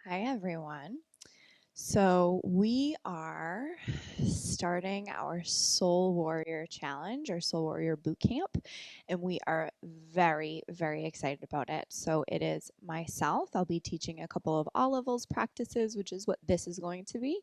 Hi, everyone. So we are starting our Soul Warrior Challenge, or Soul Warrior Boot Camp, and we are very, very excited about it. So it is myself. I'll be teaching a couple of all levels practices, which is what this is going to be.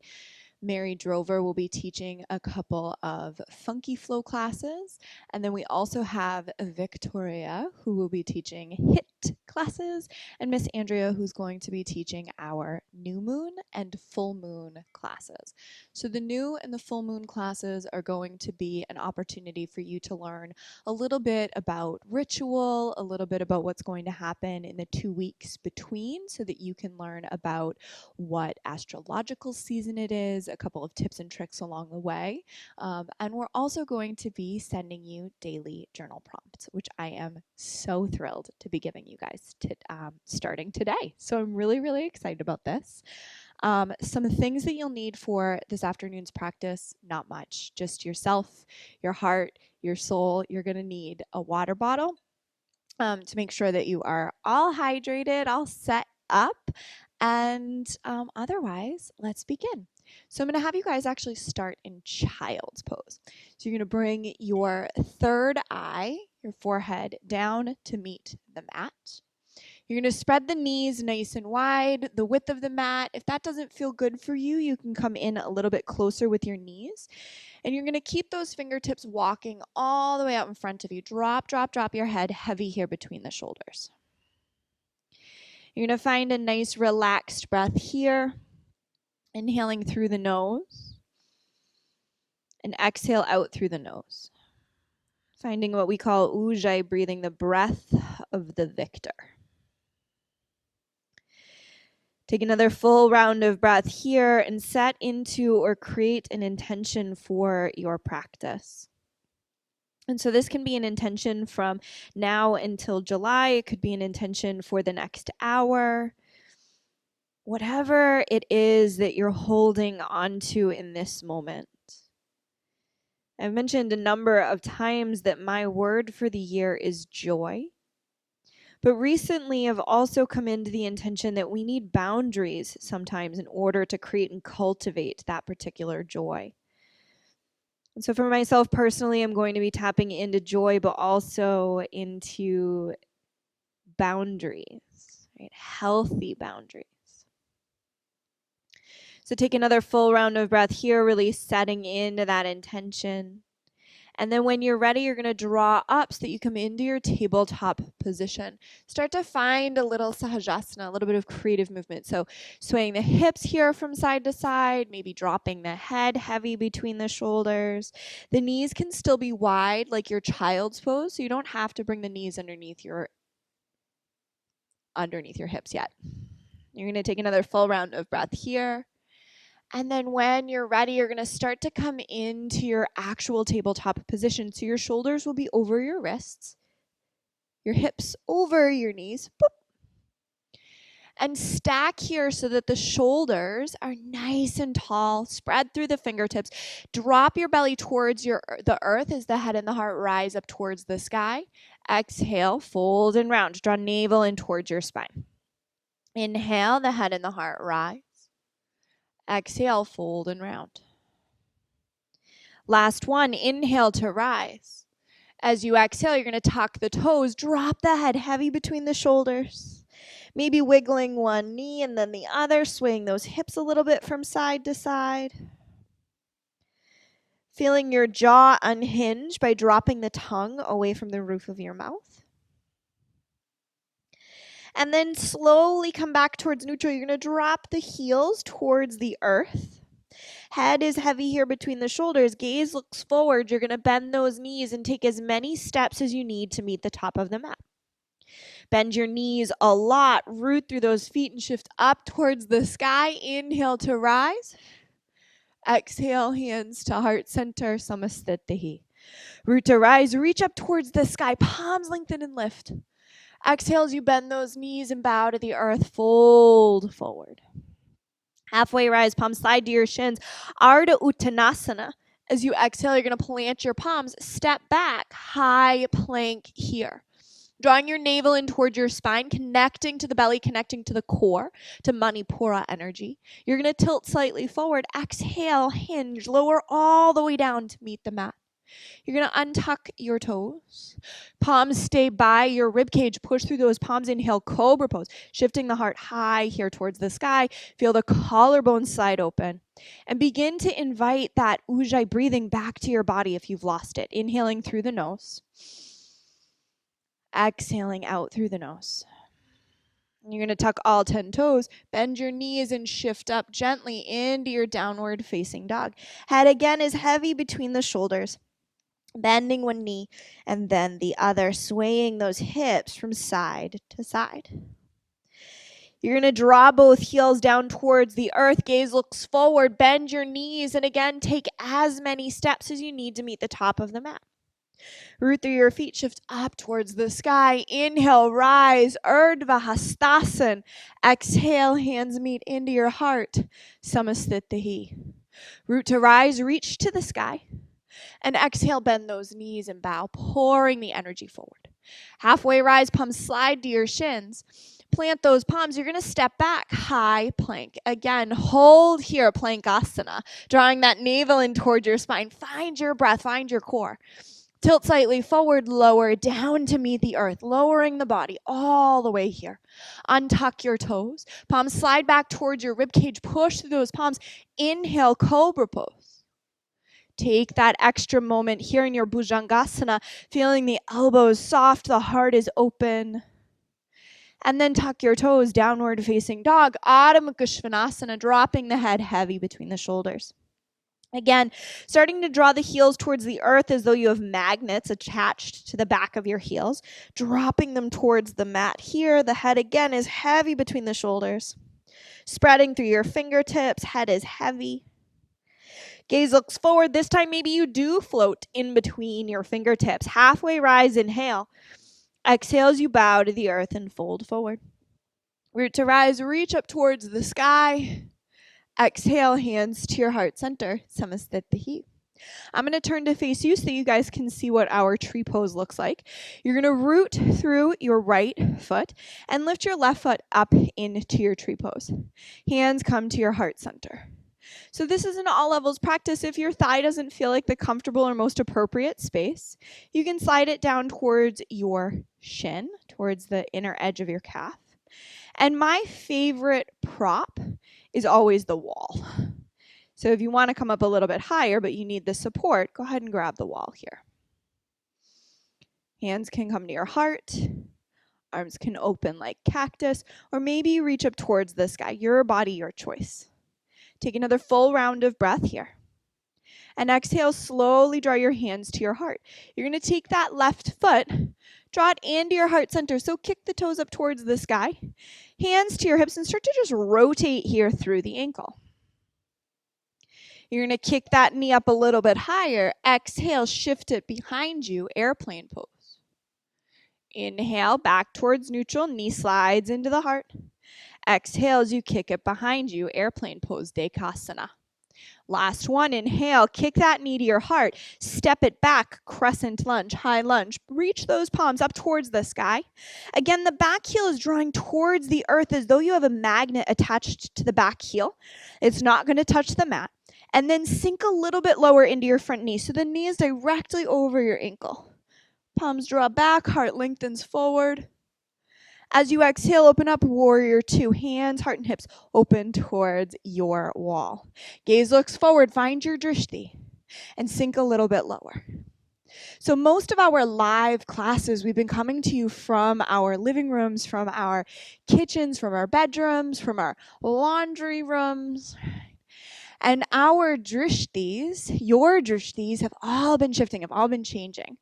Mary Drover will be teaching a couple of funky flow classes. And then we also have Victoria, who will be teaching HIIT classes, and Miss Andrea, who's going to be teaching our new moon and full moon classes. So the new and the full moon classes are going to be an opportunity for you to learn a little bit about ritual, a little bit about what's going to happen in the 2 weeks between, so that you can learn about what astrological season it is, a couple of tips and tricks along the way. And we're also going to be sending you daily journal prompts, which I am so thrilled to be giving you guys starting today. So I'm really, really excited about this. Some things that you'll need for this afternoon's practice, not much, just yourself, your heart, your soul. You're going to need a water bottle to make sure that you are all hydrated, all set up. And otherwise, let's begin. So I'm going to have you guys actually start in child's pose. So you're going to bring your third eye, your forehead, down to meet the mat. You're going to spread the knees nice and wide, the width of the mat. If that doesn't feel good for you, you can come in a little bit closer with your knees. And you're going to keep those fingertips walking all the way out in front of you. Drop, drop, drop your head heavy here between the shoulders. You're going to find a nice relaxed breath here. Inhaling through the nose. And exhale out through the nose. Finding what we call ujjayi, breathing the breath of the victor. Take another full round of breath here and set into or create an intention for your practice. And so this can be an intention from now until July. It could be an intention for the next hour. Whatever it is that you're holding onto in this moment. I've mentioned a number of times that my word for the year is joy. But recently, I've also come into the intention that we need boundaries sometimes in order to create and cultivate that particular joy. And so for myself personally, I'm going to be tapping into joy, but also into boundaries, right? Healthy boundaries. So take another full round of breath here, really setting into that intention. And then when you're ready, you're going to draw up so that you come into your tabletop position. Start to find a little Shavasana, a little bit of creative movement. So swaying the hips here from side to side, maybe dropping the head heavy between the shoulders. The knees can still be wide like your child's pose, so you don't have to bring the knees underneath your hips yet. You're going to take another full round of breath here. And then when you're ready, you're going to start to come into your actual tabletop position. So your shoulders will be over your wrists, your hips over your knees. Boop. And stack here so that the shoulders are nice and tall. Spread through the fingertips. Drop your belly towards the earth as the head and the heart rise up towards the sky. Exhale, fold and round. Draw navel in towards your spine. Inhale, the head and the heart rise. Exhale, fold and round. Last one, inhale to rise. As you exhale, you're going to tuck the toes, drop the head heavy between the shoulders. Maybe wiggling one knee and then the other, swaying those hips a little bit from side to side. Feeling your jaw unhinge by dropping the tongue away from the roof of your mouth. And then slowly come back towards neutral. You're going to drop the heels towards the earth. Head is heavy here between the shoulders. Gaze looks forward. You're going to bend those knees and take as many steps as you need to meet the top of the mat. Bend your knees a lot. Root through those feet and shift up towards the sky. Inhale to rise. Exhale, hands to heart center. Samastitihi. Root to rise. Reach up towards the sky. Palms lengthen and lift. Exhale as you bend those knees and bow to the earth. Fold forward. Halfway rise, palms slide to your shins. Ardha Uttanasana. As you exhale, you're going to plant your palms. Step back, high plank here. Drawing your navel in towards your spine, connecting to the belly, connecting to the core, to Manipura energy. You're going to tilt slightly forward. Exhale, hinge, lower all the way down to meet the mat. You're going to untuck your toes. Palms stay by your rib cage. Push through those palms. Inhale, cobra pose. Shifting the heart high here towards the sky. Feel the collarbone slide open. And begin to invite that ujjayi breathing back to your body if you've lost it. Inhaling through the nose. Exhaling out through the nose. You're going to tuck all 10 toes, bend your knees, and shift up gently into your downward facing dog. Head again is heavy between the shoulders. Bending one knee and then the other, swaying those hips from side to side. You're going to draw both heels down towards the earth. Gaze looks forward. Bend your knees, and again, take as many steps as you need to meet the top of the mat. Root through your feet, shift up towards the sky. Inhale, rise, Urdhva Hastasana. Exhale, hands meet into your heart. Samastitihi. Root to rise, reach to the sky. And exhale, bend those knees and bow, pouring the energy forward. Halfway rise, palms slide to your shins. Plant those palms. You're going to step back, high plank. Again, hold here, Plankasana, drawing that navel in towards your spine. Find your breath, find your core. Tilt slightly forward, lower down to meet the earth, lowering the body all the way here. Untuck your toes. Palms slide back towards your ribcage. Push through those palms. Inhale, cobra pose. Take that extra moment here in your Bhujangasana, feeling the elbows soft, the heart is open. And then tuck your toes, downward facing dog, Adho Mukha Svanasana, dropping the head heavy between the shoulders. Again, starting to draw the heels towards the earth as though you have magnets attached to the back of your heels, dropping them towards the mat here. The head again is heavy between the shoulders. Spreading through your fingertips, head is heavy. Gaze looks forward. This time maybe you do float in between your fingertips. Halfway rise, inhale. Exhale as you bow to the earth and fold forward. Root to rise, reach up towards the sky. Exhale, hands to your heart center. Samastitihi. I'm going to turn to face you so you guys can see what our tree pose looks like. You're going to root through your right foot and lift your left foot up into your tree pose. Hands come to your heart center. So this is an all levels practice. If your thigh doesn't feel like the comfortable or most appropriate space, you can slide it down towards your shin, towards the inner edge of your calf. And my favorite prop is always the wall. So if you want to come up a little bit higher, but you need the support, go ahead and grab the wall here. Hands can come to your heart. Arms can open like cactus, or maybe you reach up towards the sky. Your body, your choice. Take another full round of breath here. And exhale, slowly draw your hands to your heart. You're going to take that left foot, draw it into your heart center. So kick the toes up towards the sky. Hands to your hips and start to just rotate here through the ankle. You're going to kick that knee up a little bit higher. Exhale, shift it behind you, airplane pose. Inhale, back towards neutral, knee slides into the heart. Exhale as you kick it behind you, airplane pose, Dekasana. Last one, inhale, kick that knee to your heart, step it back, crescent lunge, high lunge. Reach those palms up towards the sky. Again, the back heel is drawing towards the earth as though you have a magnet attached to the back heel. It's not going to touch the mat. And then sink a little bit lower into your front knee so the knee is directly over your ankle. Palms draw back, heart lengthens forward. As you exhale, open up, warrior two. Hands, heart, and hips open towards your wall. Gaze looks forward, find your drishti, and sink a little bit lower. So most of our live classes, we've been coming to you from our living rooms, from our kitchens, from our bedrooms, from our laundry rooms. And our drishtis, your drishtis, have all been shifting, have all been changing.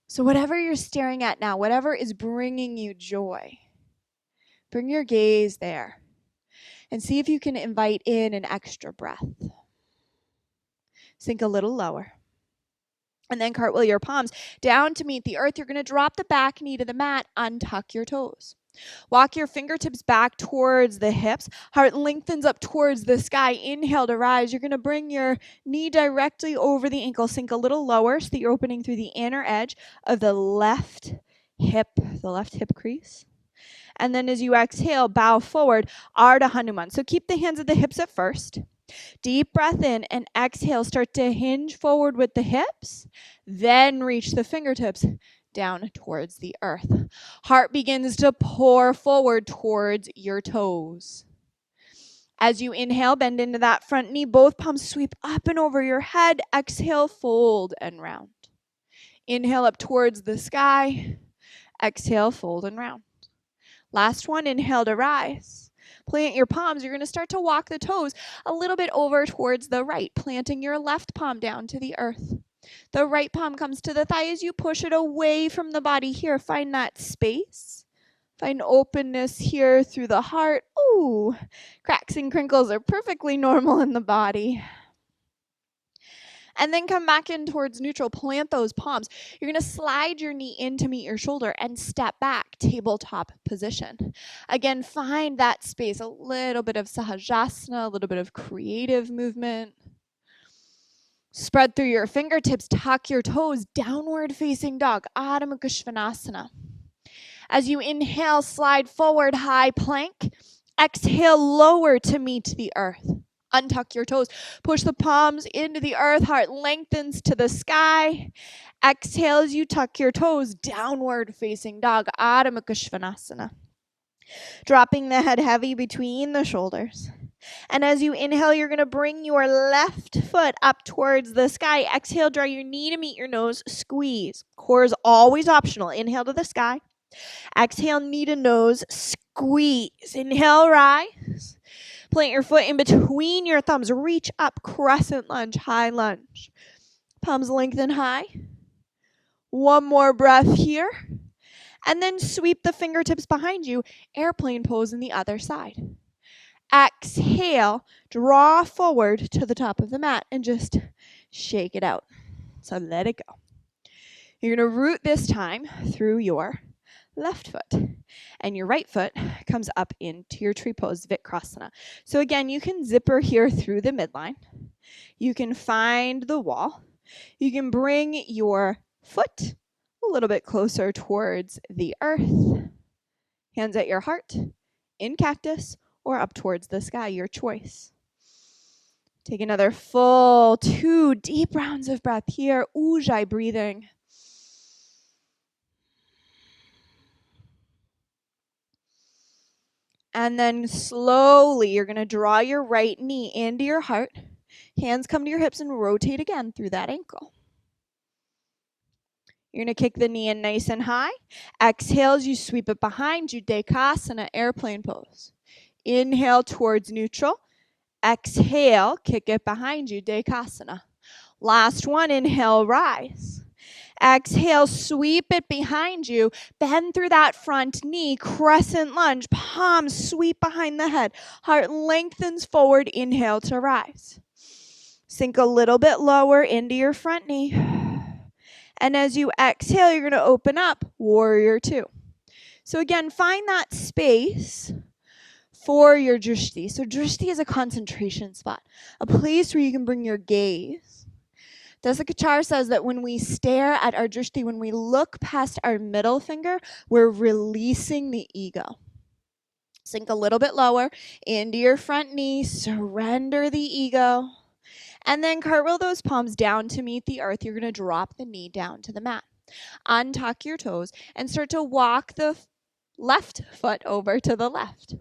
So whatever you're staring at now, whatever is bringing you joy, bring your gaze there and see if you can invite in an extra breath. Sink a little lower. And then cartwheel your palms down to meet the earth. You're going to drop the back knee to the mat, untuck your toes. Walk your fingertips back towards the hips. Heart lengthens up towards the sky. Inhale to rise. You're going to bring your knee directly over the ankle. Sink a little lower so that you're opening through the inner edge of the left the left hip crease. And then as you exhale, bow forward, Ardha Hanuman. So keep the hands at the hips at first. Deep breath in and exhale. Start to hinge forward with the hips. Then reach the fingertips down towards the earth. Heart begins to pour forward towards your toes. As you inhale, bend into that front knee. Both palms sweep up and over your head. Exhale, fold and round. Inhale up towards the sky. Exhale, fold and round. Last one, inhale to rise. Plant your palms. You're going to start to walk the toes a little bit over towards the right, planting your left palm down to the earth. The right palm comes to the thigh as you push it away from the body here. Find that space. Find openness here through the heart. Ooh, cracks and crinkles are perfectly normal in the body. And then come back in towards neutral. Plant those palms. You're going to slide your knee in to meet your shoulder and step back, tabletop position. Again, find that space, a little bit of Shavasana, a little bit of creative movement. Spread through your fingertips, tuck your toes, downward facing dog, Adho Mukha Svanasana. As you inhale, slide forward, high plank. Exhale, lower to meet the earth. Untuck your toes. Push the palms into the earth. Heart lengthens to the sky. Exhale as you tuck your toes. Downward facing dog. Adho Mukha Svanasana. Dropping the head heavy between the shoulders. And as you inhale, you're going to bring your left foot up towards the sky. Exhale, draw your knee to meet your nose. Squeeze. Core is always optional. Inhale to the sky. Exhale, knee to nose. Squeeze. Inhale, rise. Plant your foot in between your thumbs. Reach up, crescent lunge, high lunge. Palms lengthen high. One more breath here. And then sweep the fingertips behind you. Airplane pose on the other side. Exhale, draw forward to the top of the mat and just shake it out. So let it go. You're going to root this time through your left foot. And your right foot comes up into your tree pose, Vikrasana. So again, you can zipper here through the midline. You can find the wall. You can bring your foot a little bit closer towards the earth. Hands at your heart, in cactus, or up towards the sky, your choice. Take another full 2 deep rounds of breath here. Ujjayi breathing. And then slowly, you're going to draw your right knee into your heart. Hands come to your hips and rotate again through that ankle. You're going to kick the knee in nice and high. Exhale as you sweep it behind you, Dekasana, airplane pose. Inhale towards neutral. Exhale, kick it behind you, Dekasana. Last one, inhale, rise. Exhale, sweep it behind you. Bend through that front knee, crescent lunge. Palms sweep behind the head. Heart lengthens forward. Inhale to rise. Sink a little bit lower into your front knee. And as you exhale, you're going to open up, warrior 2. So again, find that space for your drishti. So drishti is a concentration spot, a place where you can bring your gaze. Dasakachar says that when we stare at our drishti, when we look past our middle finger, we're releasing the ego. Sink a little bit lower into your front knee, surrender the ego, and then cartwheel those palms down to meet the earth. You're going to drop the knee down to the mat. Untuck your toes and start to walk the left foot over to the left.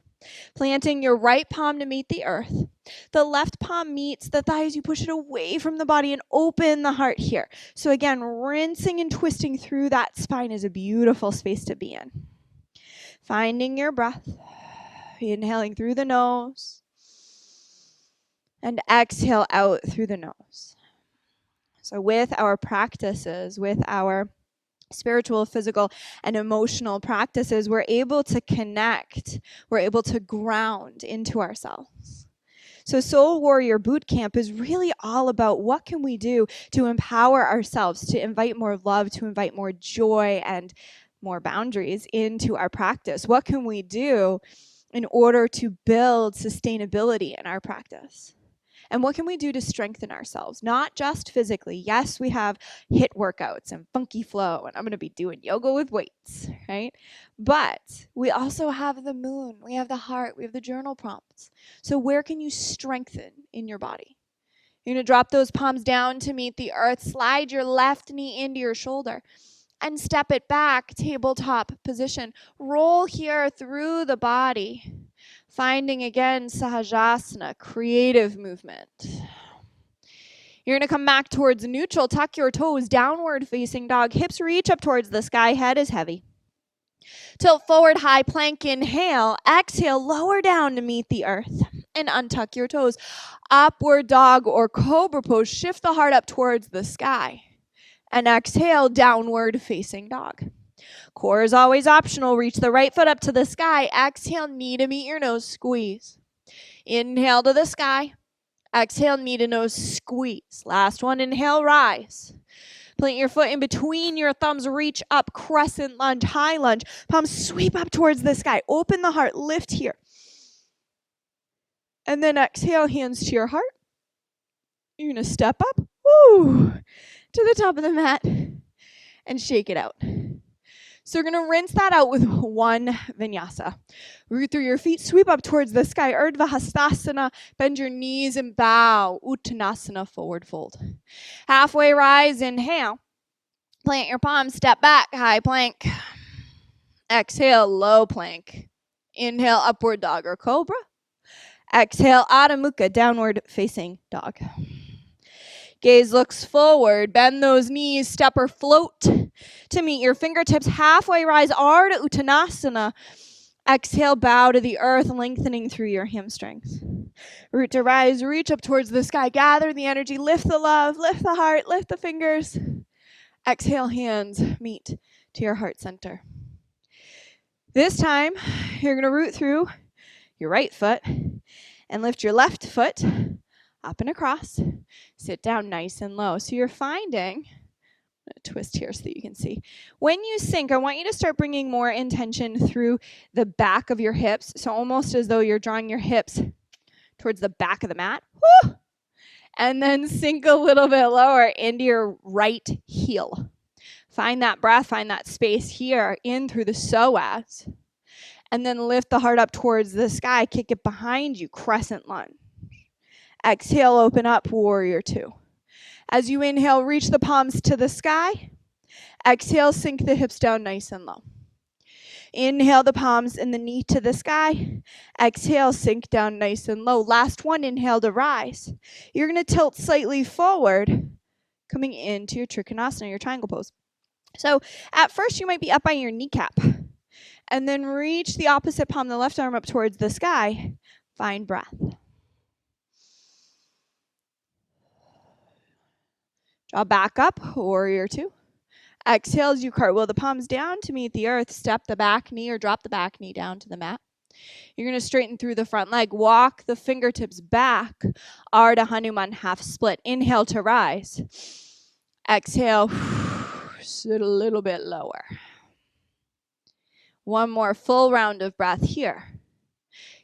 Planting your right palm to meet the earth. The left palm meets the thighs. You push it away from the body and open the heart here. So again, rinsing and twisting through that spine is a beautiful space to be in. Finding your breath. Inhaling through the nose. And exhale out through the nose. So with our practices, with our spiritual, physical, and emotional practices, we're able to connect, we're able to ground into ourselves. So Soul Warrior Bootcamp is really all about what can we do to empower ourselves, to invite more love, to invite more joy and more boundaries into our practice. What can we do in order to build sustainability in our practice? And what can we do to strengthen ourselves? Not just physically. Yes, we have HIIT workouts and funky flow, and I'm going to be doing yoga with weights, right? But we also have the moon, we have the heart, we have the journal prompts. So where can you strengthen in your body? You're going to drop those palms down to meet the earth. Slide your left knee into your shoulder and step it back, tabletop position. Roll here through the body, finding again Shavasana, creative movement. You're going to come back towards neutral, tuck your toes, downward facing dog. Hips reach up towards the sky, head is heavy. Tilt forward, high plank, inhale. Exhale, lower down to meet the earth and untuck your toes. Upward dog or cobra pose, shift the heart up towards the sky. And exhale, downward facing dog. Core is always optional. Reach the right foot up to the sky. Exhale, knee to meet your nose, squeeze. Inhale to the sky. Exhale, knee to nose, squeeze. Last one, inhale, rise. Plant your foot in between your thumbs, reach up, crescent lunge, high lunge. Palms sweep up towards the sky. Open the heart, lift here. And then exhale, hands to your heart. You're going to step up, woo, to the top of the mat and shake it out. So we're going to rinse that out with one vinyasa. Root through your feet, sweep up towards the sky. Urdhva Hastasana, bend your knees and bow. Uttanasana, forward fold. Halfway rise, inhale. Plant your palms, step back, high plank. Exhale, low plank. Inhale, upward dog or cobra. Exhale, Adho Mukha, downward facing dog. Gaze looks forward. Bend those knees, step or float to meet your fingertips. Halfway rise, Ardha Uttanasana. Exhale, bow to the earth, lengthening through your hamstrings. Root to rise, reach up towards the sky. Gather the energy, lift the love, lift the heart, lift the fingers. Exhale, hands meet to your heart center. This time, you're going to root through your right foot and lift your left foot up and across. Sit down nice and low. So you're finding, I'm going to twist here so that you can see. When you sink, I want you to start bringing more intention through the back of your hips. So almost as though you're drawing your hips towards the back of the mat. Woo! And then sink a little bit lower into your right heel. Find that breath, find that space here in through the psoas. And then lift the heart up towards the sky. Kick it behind you, crescent lunge. Exhale, open up, warrior two. As you inhale, reach the palms to the sky. Exhale, sink the hips down nice and low. Inhale the palms and the knee to the sky. Exhale, sink down nice and low. Last one, inhale to rise. You're going to tilt slightly forward, coming into your Trikonasana, your triangle pose. So at first you might be up by your kneecap. And then reach the opposite palm, the left arm up towards the sky. Find breath. Draw back up, warrior two. Exhale as you cartwheel the palms down to meet the earth. Step the back knee or drop the back knee down to the mat. You're going to straighten through the front leg. Walk the fingertips back. Ardha Hanuman, half split. Inhale to rise. Exhale, sit a little bit lower. One more full round of breath here.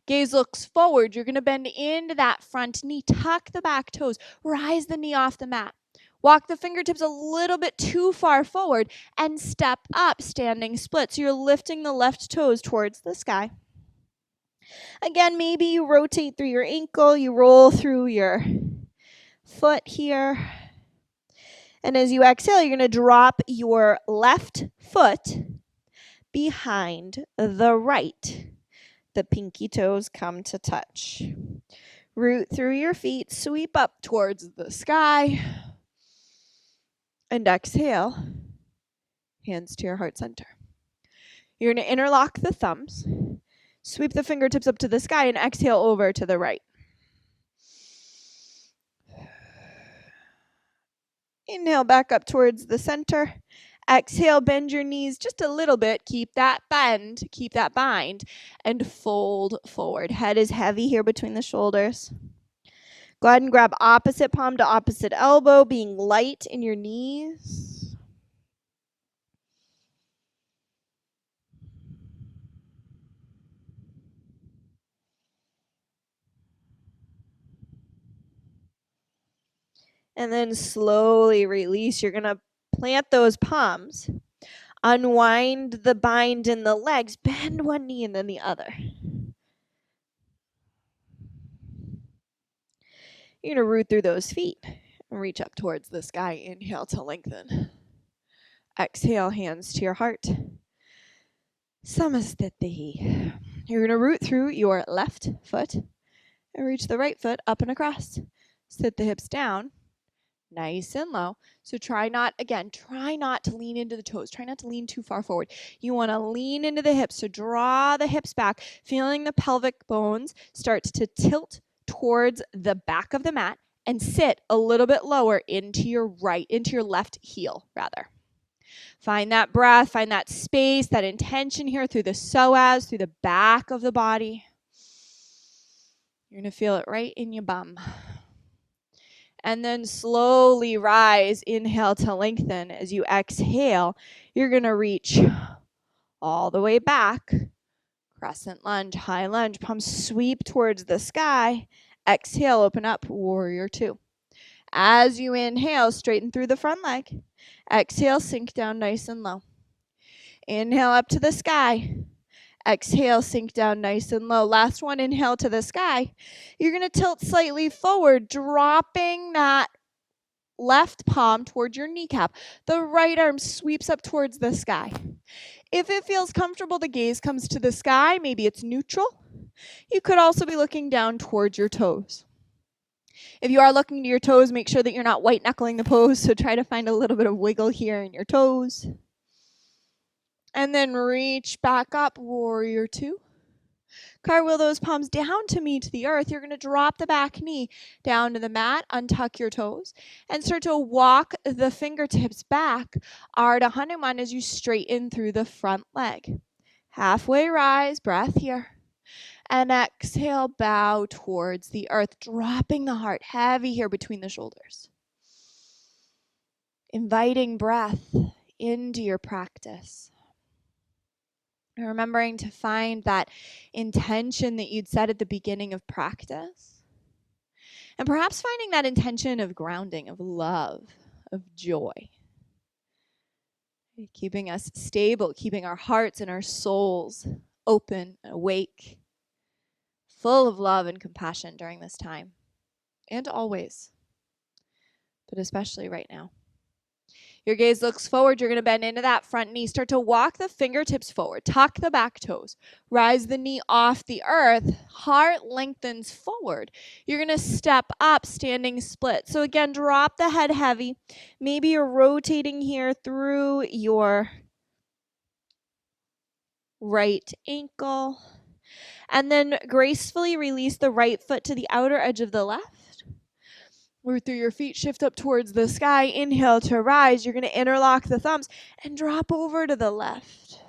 Gaze looks forward. You're going to bend into that front knee. Tuck the back toes. Rise the knee off the mat. Walk the fingertips a little bit too far forward and step up, standing split. So you're lifting the left toes towards the sky. Again, maybe you rotate through your ankle. You roll through your foot here. And as you exhale, you're going to drop your left foot behind the right. The pinky toes come to touch. Root through your feet, sweep up towards the sky. And exhale, hands to your heart center. You're going to interlock the thumbs, sweep the fingertips up to the sky, and exhale over to the right. Inhale back up towards the center. Exhale, bend your knees just a little bit. Keep that bend, keep that bind, and fold forward. Head is heavy here between the shoulders. Go ahead and grab opposite palm to opposite elbow, being light in your knees. And then slowly release. You're going to plant those palms. Unwind the bind in the legs. Bend one knee and then the other. You're going to root through those feet and reach up towards the sky. Inhale to lengthen. Exhale, hands to your heart. Samastitihi. You're going to root through your left foot and reach the right foot up and across. Sit the hips down, nice and low. So try not to lean into the toes. Try not to lean too far forward. You want to lean into the hips. So draw the hips back, feeling the pelvic bones start to tilt towards the back of the mat and sit a little bit lower into your left heel, rather. Find that breath, find that space, that intention here through the psoas, through the back of the body. You're going to feel it right in your bum. And then slowly rise. Inhale to lengthen. As you exhale, you're going to reach all the way back. Crescent lunge, high lunge. Palms sweep towards the sky. Exhale, open up, warrior two. As you inhale, straighten through the front leg. Exhale, sink down nice and low. Inhale up to the sky. Exhale, sink down nice and low. Last one, inhale to the sky. You're going to tilt slightly forward, dropping that left palm towards your kneecap. The right arm sweeps up towards the sky. If it feels comfortable, the gaze comes to the sky. Maybe it's neutral. You could also be looking down towards your toes. If you are looking to your toes, make sure that you're not white knuckling the pose. So try to find a little bit of wiggle here in your toes. And then reach back up, warrior two. Cartwheel those palms down to meet the earth. You're going to drop the back knee down to the mat, untuck your toes, and start to walk the fingertips back, Ardha Hanuman, as you straighten through the front leg. Halfway rise, breath here. And exhale, bow towards the earth, dropping the heart heavy here between the shoulders. Inviting breath into your practice. And remembering to find that intention that you'd set at the beginning of practice. And perhaps finding that intention of grounding, of love, of joy. Keeping us stable, keeping our hearts and our souls open and awake, full of love and compassion during this time. And always. But especially right now. Your gaze looks forward. You're going to bend into that front knee. Start to walk the fingertips forward. Tuck the back toes. Rise the knee off the earth. Heart lengthens forward. You're going to step up, standing split. So again, drop the head heavy. Maybe you're rotating here through your right ankle. And then gracefully release the right foot to the outer edge of the left. Root through your feet, shift up towards the sky. Inhale to rise. You're going to interlock the thumbs and drop over to the left.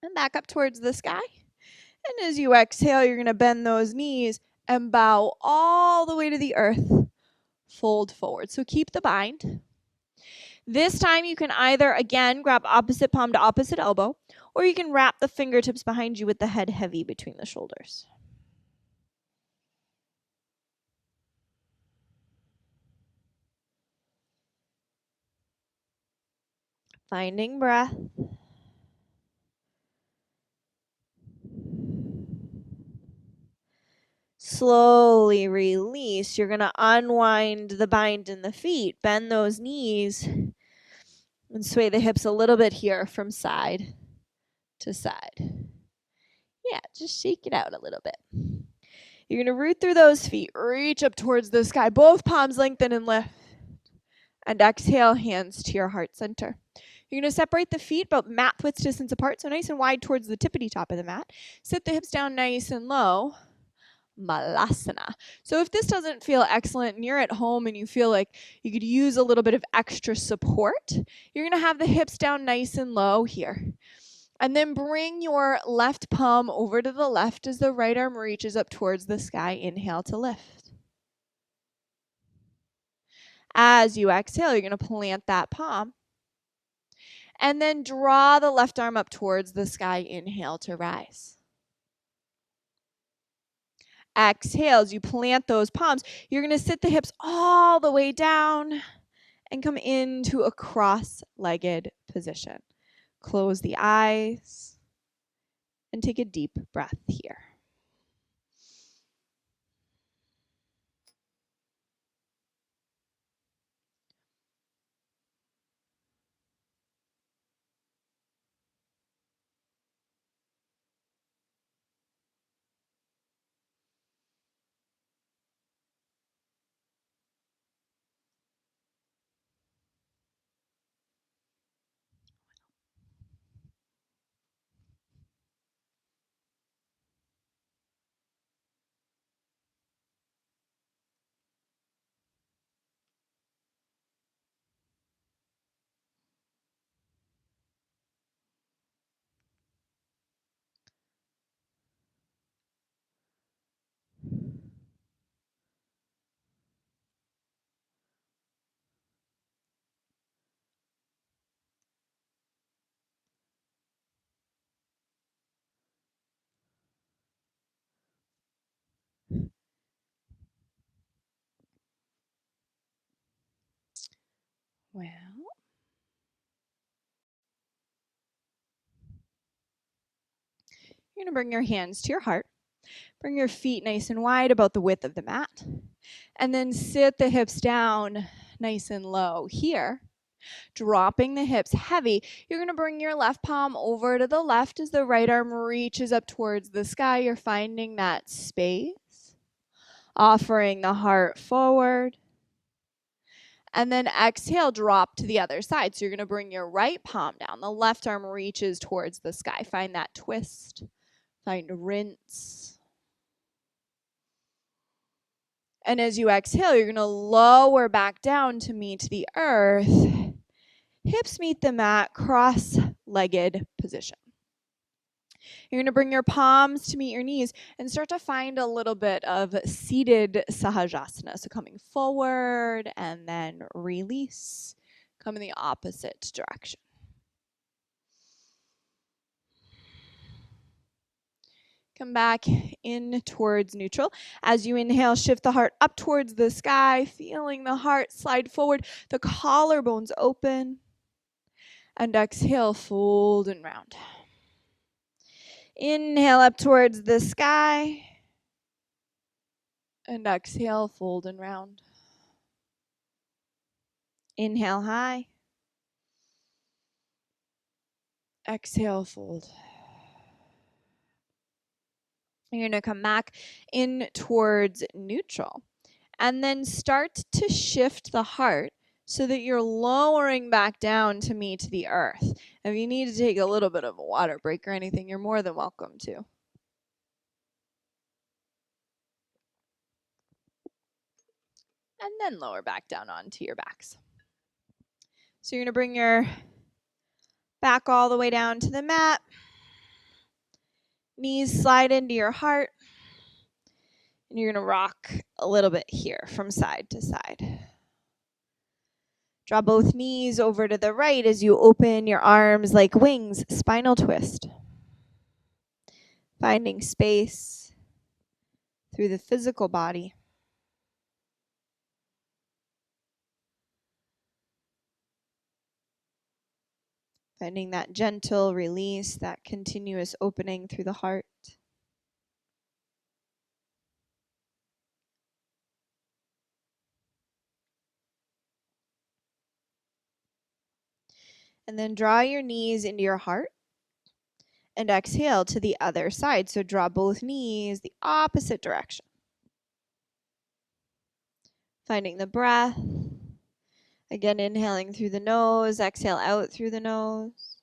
And back up towards the sky. And as you exhale, you're going to bend those knees and bow all the way to the earth. Fold forward. So keep the bind. This time you can either, again, grab opposite palm to opposite elbow, or you can wrap the fingertips behind you with the head heavy between the shoulders. Finding breath. Slowly release. You're going to unwind the bind in the feet. Bend those knees and sway the hips a little bit here from side to side. Yeah, just shake it out a little bit. You're going to root through those feet. Reach up towards the sky. Both palms lengthen and lift. And exhale, hands to your heart center. You're going to separate the feet about mat width distance apart, so nice and wide towards the tippity top of the mat. Sit the hips down nice and low. Malasana. So if this doesn't feel excellent and you're at home and you feel like you could use a little bit of extra support, you're going to have the hips down nice and low here. And then bring your left palm over to the left as the right arm reaches up towards the sky. Inhale to lift. As you exhale, you're going to plant that palm. And then draw the left arm up towards the sky. Inhale to rise. exhale, as you plant those palms, you're going to sit the hips all the way down and come into a cross-legged position. Close the eyes and take a deep breath here. Well, you're going to bring your hands to your heart. Bring your feet nice and wide, about the width of the mat. And then sit the hips down nice and low here. Dropping the hips heavy, you're going to bring your left palm over to the left as the right arm reaches up towards the sky. You're finding that space. Offering the heart forward. And then exhale, drop to the other side. So you're going to bring your right palm down. The left arm reaches towards the sky. Find that twist. Find rinse. And as you exhale, you're going to lower back down to meet the earth. Hips meet the mat, cross-legged position. You're going to bring your palms to meet your knees and start to find a little bit of seated Shavasana. So coming forward and then release. Come in the opposite direction. Come back in towards neutral. As you inhale, shift the heart up towards the sky, feeling the heart slide forward, the collarbones open. And exhale, fold and round. Inhale up towards the sky. And exhale, fold and round. Inhale high. Exhale, fold. You're going to come back in towards neutral. And then start to shift the heart so that you're lowering back down to meet the earth. If you need to take a little bit of a water break or anything, you're more than welcome to. And then lower back down onto your backs. So you're going to bring your back all the way down to the mat. Knees slide into your heart. And you're going to rock a little bit here from side to side. Draw both knees over to the right as you open your arms like wings, spinal twist. Finding space through the physical body. Finding that gentle release, that continuous opening through the heart. And then draw your knees into your heart. And exhale to the other side. So draw both knees the opposite direction. Finding the breath. Again, inhaling through the nose, exhale out through the nose.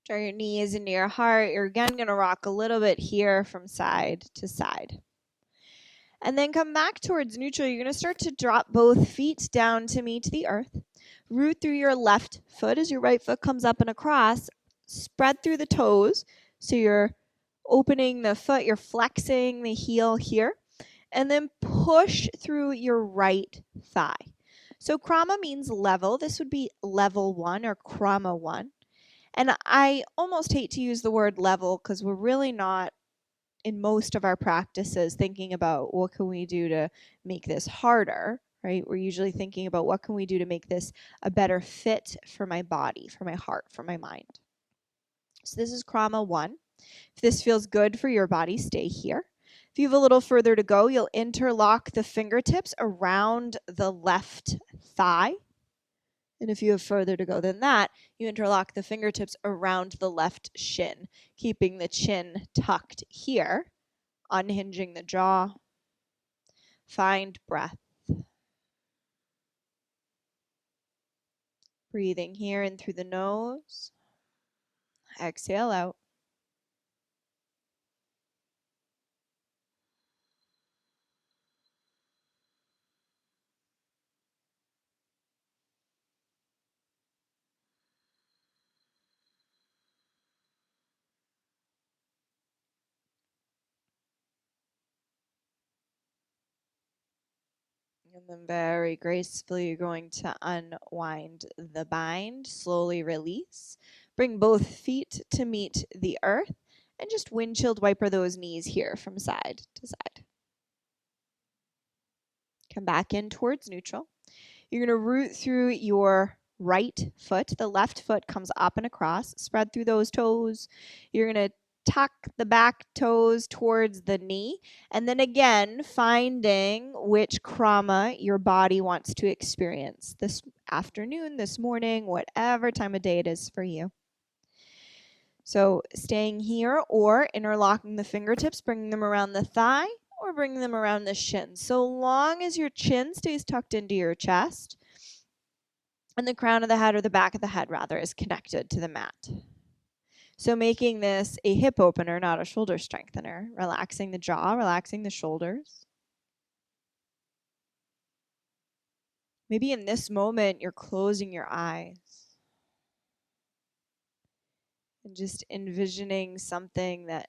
Draw your knees into your heart. You're again going to rock a little bit here from side to side. And then come back towards neutral. You're going to start to drop both feet down to meet the earth. Root through your left foot as your right foot comes up and across. Spread through the toes. So you're opening the foot, you're flexing the heel here. And then push through your right thigh. So krama means level. This would be level 1 or krama 1. And I almost hate to use the word level because we're really not in most of our practices thinking about what can we do to make this harder, right? We're usually thinking about what can we do to make this a better fit for my body, for my heart, for my mind. So this is krama 1. If this feels good for your body, stay here. If you have a little further to go, you'll interlock the fingertips around the left thigh. And if you have further to go than that, you interlock the fingertips around the left shin, keeping the chin tucked here, unhinging the jaw. Find breath. Breathing here in through the nose. Exhale out. And then very gracefully, you're going to unwind the bind, slowly release. Bring both feet to meet the earth, and just windshield wiper those knees here from side to side. Come back in towards neutral. You're going to root through your right foot. The left foot comes up and across. Spread through those toes. You're going to tuck the back toes towards the knee. And then again, finding which krama your body wants to experience this afternoon, this morning, whatever time of day it is for you. So staying here or interlocking the fingertips, bringing them around the thigh or bringing them around the shin. So long as your chin stays tucked into your chest and the crown of the head, or the back of the head rather, is connected to the mat. So making this a hip opener, not a shoulder strengthener. Relaxing the jaw, relaxing the shoulders. Maybe in this moment, you're closing your eyes and just envisioning something that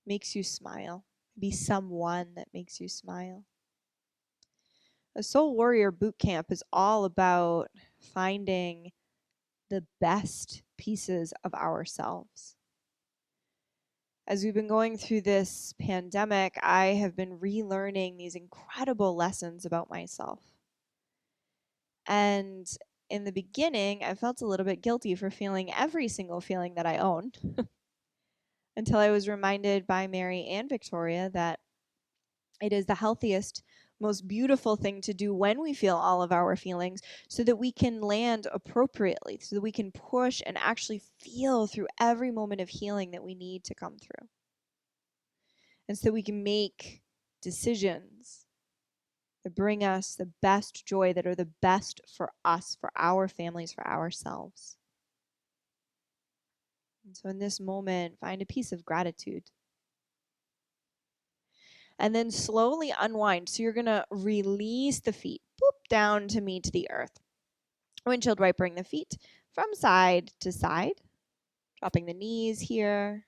makes you smile. Maybe someone that makes you smile. A Soul Warrior boot camp is all about finding the best pieces of ourselves. As we've been going through this pandemic, I have been relearning these incredible lessons about myself. And in the beginning, I felt a little bit guilty for feeling every single feeling that I own until I was reminded by Mary and Victoria that it is the healthiest, most beautiful thing to do when we feel all of our feelings so that we can land appropriately, so that we can push and actually feel through every moment of healing that we need to come through. And so we can make decisions that bring us the best joy, that are the best for us, for our families, for ourselves. And so in this moment, find a piece of gratitude. And then slowly unwind. So you're going to release the feet, boop, down to meet the earth. Windshield wipering the feet from side to side. Dropping the knees here.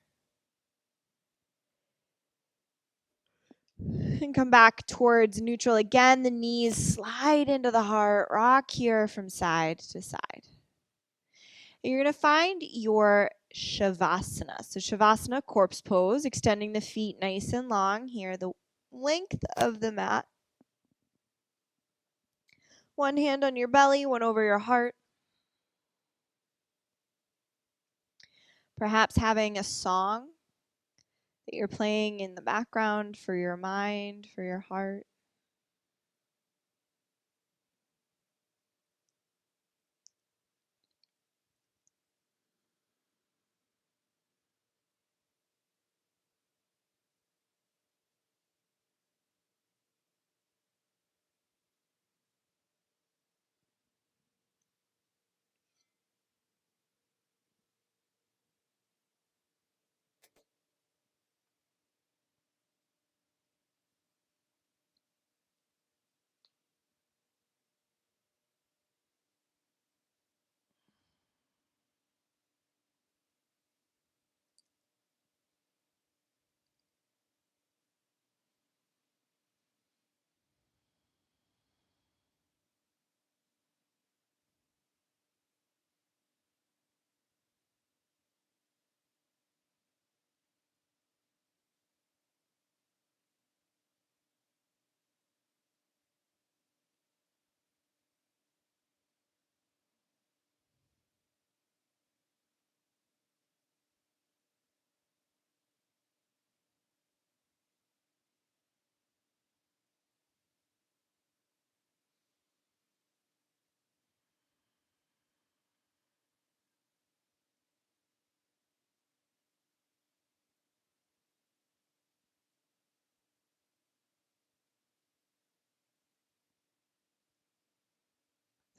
And come back towards neutral again. The knees slide into the heart. Rock here from side to side. And you're going to find your Shavasana. So Shavasana, corpse pose, extending the feet nice and long here, the length of the mat. One hand on your belly, one over your heart. Perhaps having a song that you're playing in the background for your mind, for your heart.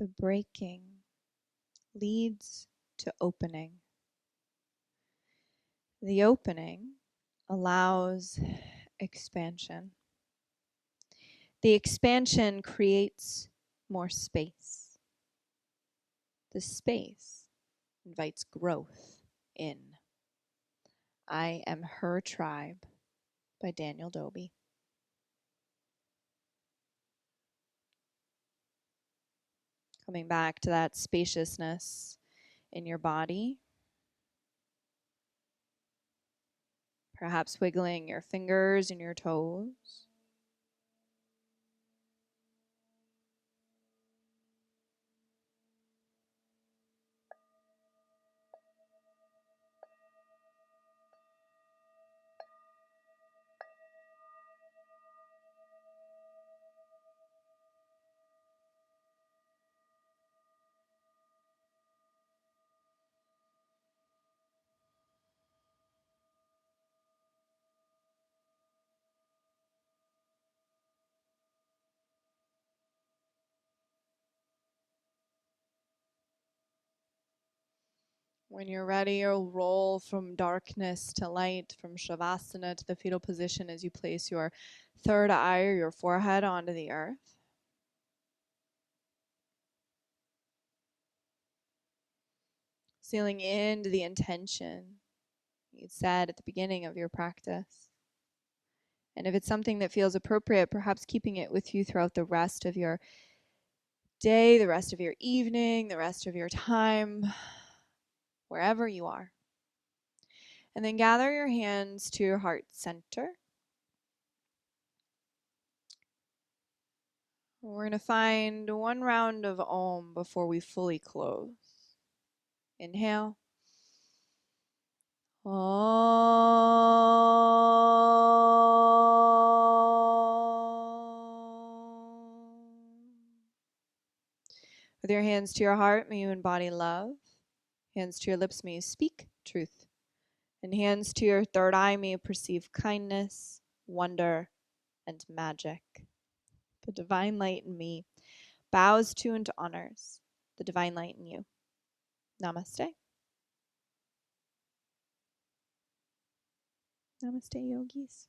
The breaking leads to opening. The opening allows expansion. The expansion creates more space. The space invites growth in. I Am Her Tribe by Daniel Dobie. Coming back to that spaciousness in your body. Perhaps wiggling your fingers and your toes. When you're ready, you'll roll from darkness to light, from Shavasana to the fetal position as you place your third eye or your forehead onto the earth. Sealing into the intention you said at the beginning of your practice. And if it's something that feels appropriate, perhaps keeping it with you throughout the rest of your day, the rest of your evening, the rest of your time, wherever you are. And then gather your hands to your heart center. We're going to find one round of Om before we fully close. Inhale. With your hands to your heart, may you embody love. Hands to your lips, may you speak truth. And hands to your third eye, may you perceive kindness, wonder, and magic. The divine light in me bows to and honors the divine light in you. Namaste. Namaste, yogis.